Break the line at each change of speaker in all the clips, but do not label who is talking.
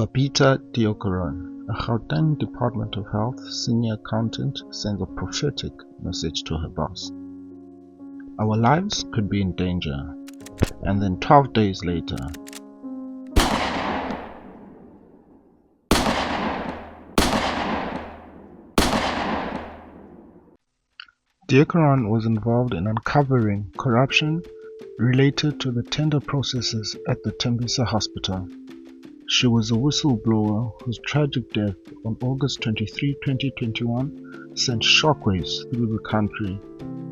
Babita Deokaran, a Gauteng Department of Health senior accountant, sends a prophetic message to her boss. Our lives could be in danger. And then 12 days later, Deokaran was involved in uncovering corruption related to the tender processes at the Tembisa hospital. She was a whistleblower whose tragic death on August 23, 2021 sent shockwaves through the country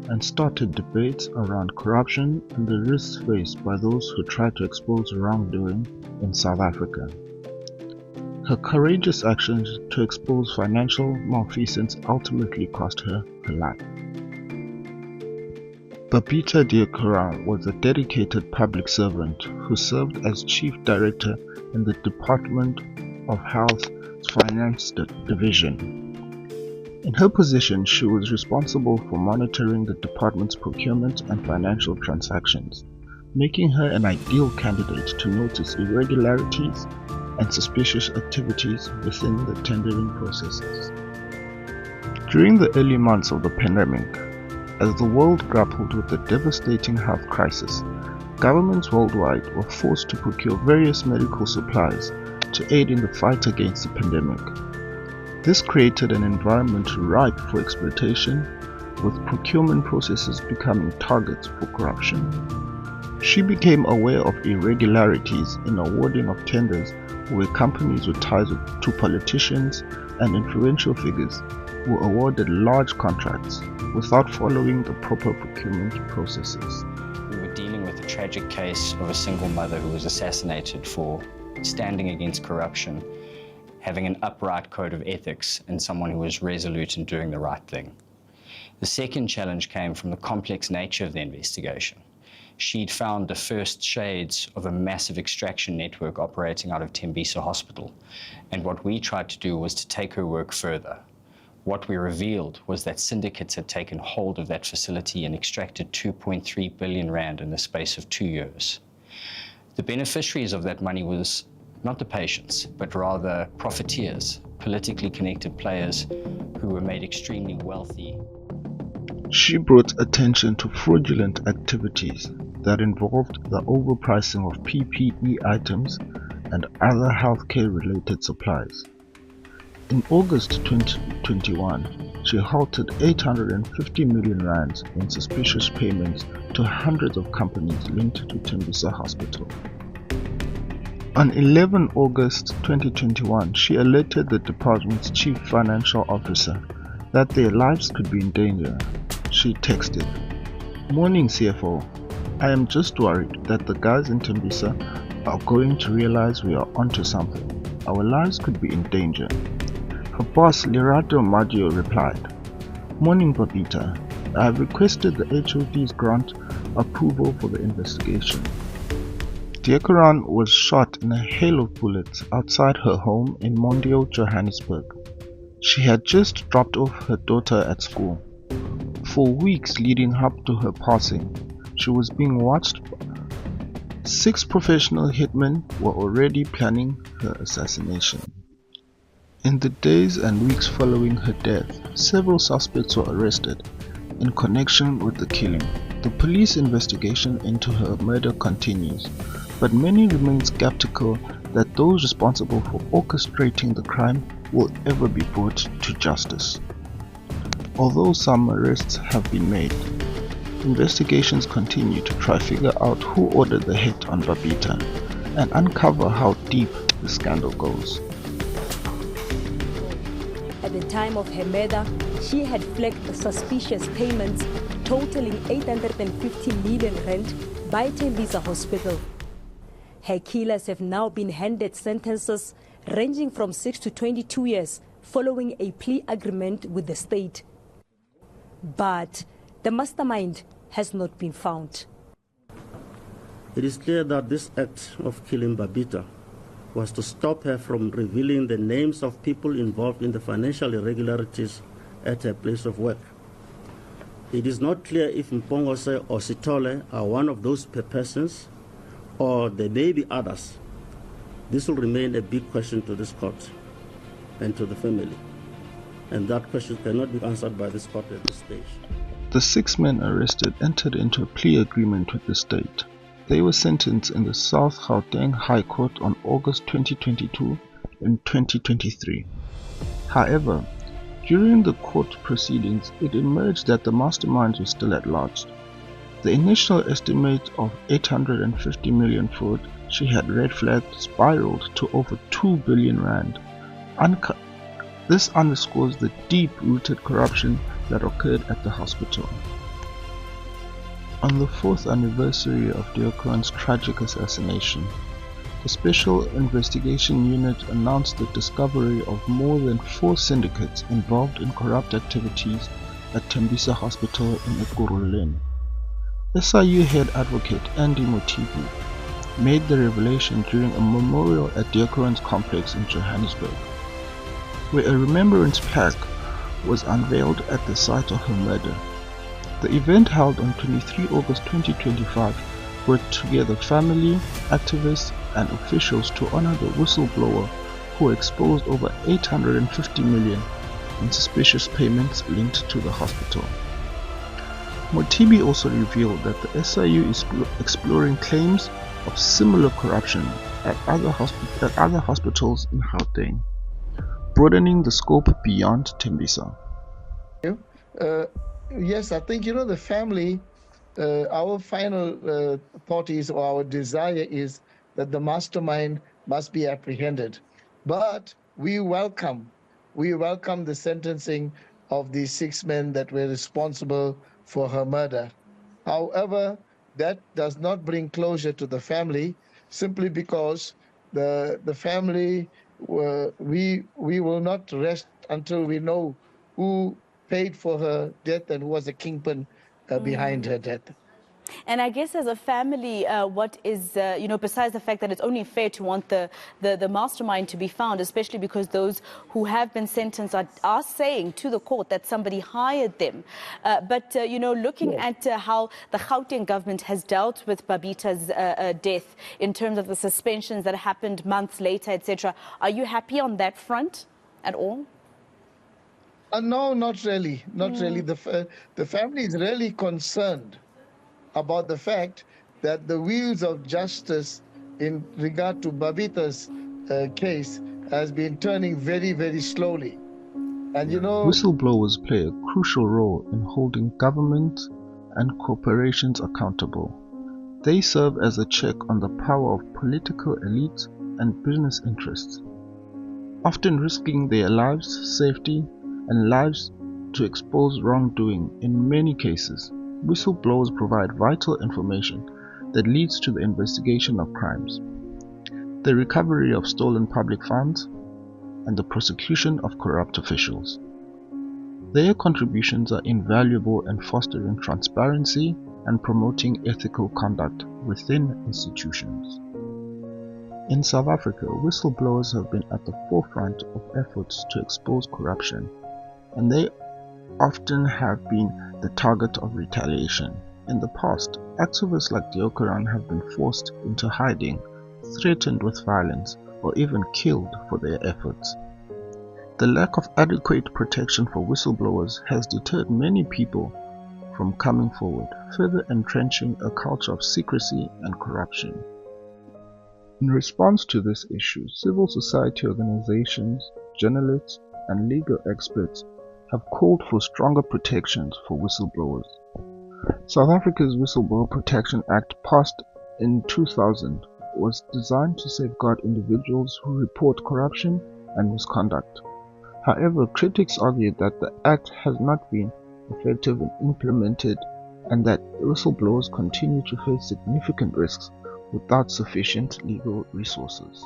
and started debates around corruption and the risks faced by those who try to expose wrongdoing in South Africa. Her courageous actions to expose financial malfeasance ultimately cost her her life. Babita Deokaran was a dedicated public servant who served as Chief Director in the Department of Health's Finance Division. In her position, she was responsible for monitoring the department's procurement and financial transactions, making her an ideal candidate to notice irregularities and suspicious activities within the tendering processes. During the early months of the pandemic, as the world grappled with the devastating health crisis, governments worldwide were forced to procure various medical supplies to aid in the fight against the pandemic. This created an environment ripe for exploitation, with procurement processes becoming targets for corruption. She became aware of irregularities in awarding of tenders where companies with ties to politicians and influential figures were awarded large contracts without following the proper procurement processes.
We were dealing with a tragic case of a single mother who was assassinated for standing against corruption, having an upright code of ethics, and someone who was resolute in doing the right thing. The second challenge came from the complex nature of the investigation. She'd found the first shades of a massive extraction network operating out of Tembisa Hospital, and what we tried to do was to take her work further. What we revealed was that syndicates had taken hold of that facility and extracted 2.3 billion rand in the space of 2 years. The beneficiaries of that money was not the patients, but rather profiteers, politically connected players who were made extremely wealthy.
She brought attention to fraudulent activities that involved the overpricing of PPE items and other healthcare-related supplies. In August 2021, she halted 850 million rands in suspicious payments to hundreds of companies linked to Tembisa Hospital. On 11 August 2021, she alerted the department's chief financial officer that their lives could be in danger. She texted, "Morning CFO, I am just worried that the guys in Tembisa are going to realize we are onto something. Our lives could be in danger." Her boss Lerato Maggio replied, "Morning Babita, I have requested the HOD's grant approval for the investigation." Deokaran was shot in a hail of bullets outside her home in Mondio, Johannesburg. She had just dropped off her daughter at school. For weeks leading up to her passing, she was being watched. 6 professional hitmen were already planning her assassination. In the days and weeks following her death, several suspects were arrested in connection with the killing. The police investigation into her murder continues, but many remain skeptical that those responsible for orchestrating the crime will ever be brought to justice. Although some arrests have been made, investigations continue to try to figure out who ordered the hit on Babita and uncover how deep the scandal goes.
At the time of her murder, she had flagged suspicious payments totaling 850 million rand by Tembisa Hospital. Her killers have now been handed sentences ranging from 6 to 22 years following a plea agreement with the state. But the mastermind has not been found.
It is clear that this act of killing Babita was to stop her from revealing the names of people involved in the financial irregularities at her place of work. It is not clear if Mpongose or Sitole are one of those persons, or there may be others. This will remain a big question to this court and to the family. And that question cannot be answered by this court at this stage.
The 6 men arrested entered into a plea agreement with the state. They were sentenced in the South Gauteng High Court on August 2022 and 2023. However, during the court proceedings, it emerged that the masterminds were still at large. The initial estimate of 850 million fraud she had red flagged spiraled to over 2 billion rand. This underscores the deep-rooted corruption that occurred at the hospital. On the 4th anniversary of Deokaran's tragic assassination, the Special Investigation Unit announced the discovery of more than 4 syndicates involved in corrupt activities at Tembisa Hospital in Ekurhuleni. SIU head advocate Andy Motibi made the revelation during a memorial at Deokaran's complex in Johannesburg, where a remembrance plaque was unveiled at the site of her murder. The event, held on 23 August 2025, brought together family, activists and officials to honor the whistleblower who exposed over 850 million in suspicious payments linked to the hospital. Motibi also revealed that the SIU is exploring claims of similar corruption at other hospitals in Gauteng, broadening the scope beyond Tembisa.
Yes, I think, the family, our final thought is, or our desire is, that the mastermind must be apprehended. But we welcome the sentencing of the 6 men that were responsible for her murder. However, that does not bring closure to the family, simply because the family, we will not rest until we know who paid for her death and who was the kingpin behind her death.
And I guess as a family, what is, besides the fact that it's only fair to want the mastermind to be found, especially because those who have been sentenced are saying to the court that somebody hired them. But looking at how the Gauteng government has dealt with Babita's death in terms of the suspensions that happened months later, etc., are you happy on that front at all?
No, not really. Not really. The family is really concerned about the fact that the wheels of justice in regard to Babita's case has been turning very, very slowly. And
whistleblowers play a crucial role in holding governments and corporations accountable. They serve as a check on the power of political elites and business interests, often risking their lives, safety, and lives to expose wrongdoing. In many cases, whistleblowers provide vital information that leads to the investigation of crimes, the recovery of stolen public funds, and the prosecution of corrupt officials. Their contributions are invaluable in fostering transparency and promoting ethical conduct within institutions. In South Africa, whistleblowers have been at the forefront of efforts to expose corruption, and they often have been the target of retaliation. In the past, activists like Deokaran have been forced into hiding, threatened with violence, or even killed for their efforts. The lack of adequate protection for whistleblowers has deterred many people from coming forward, further entrenching a culture of secrecy and corruption. In response to this issue, civil society organizations, journalists, and legal experts have called for stronger protections for whistleblowers. South Africa's Whistleblower Protection Act, passed in 2000, was designed to safeguard individuals who report corruption and misconduct. However, critics argue that the Act has not been effectively implemented and that whistleblowers continue to face significant risks without sufficient legal resources.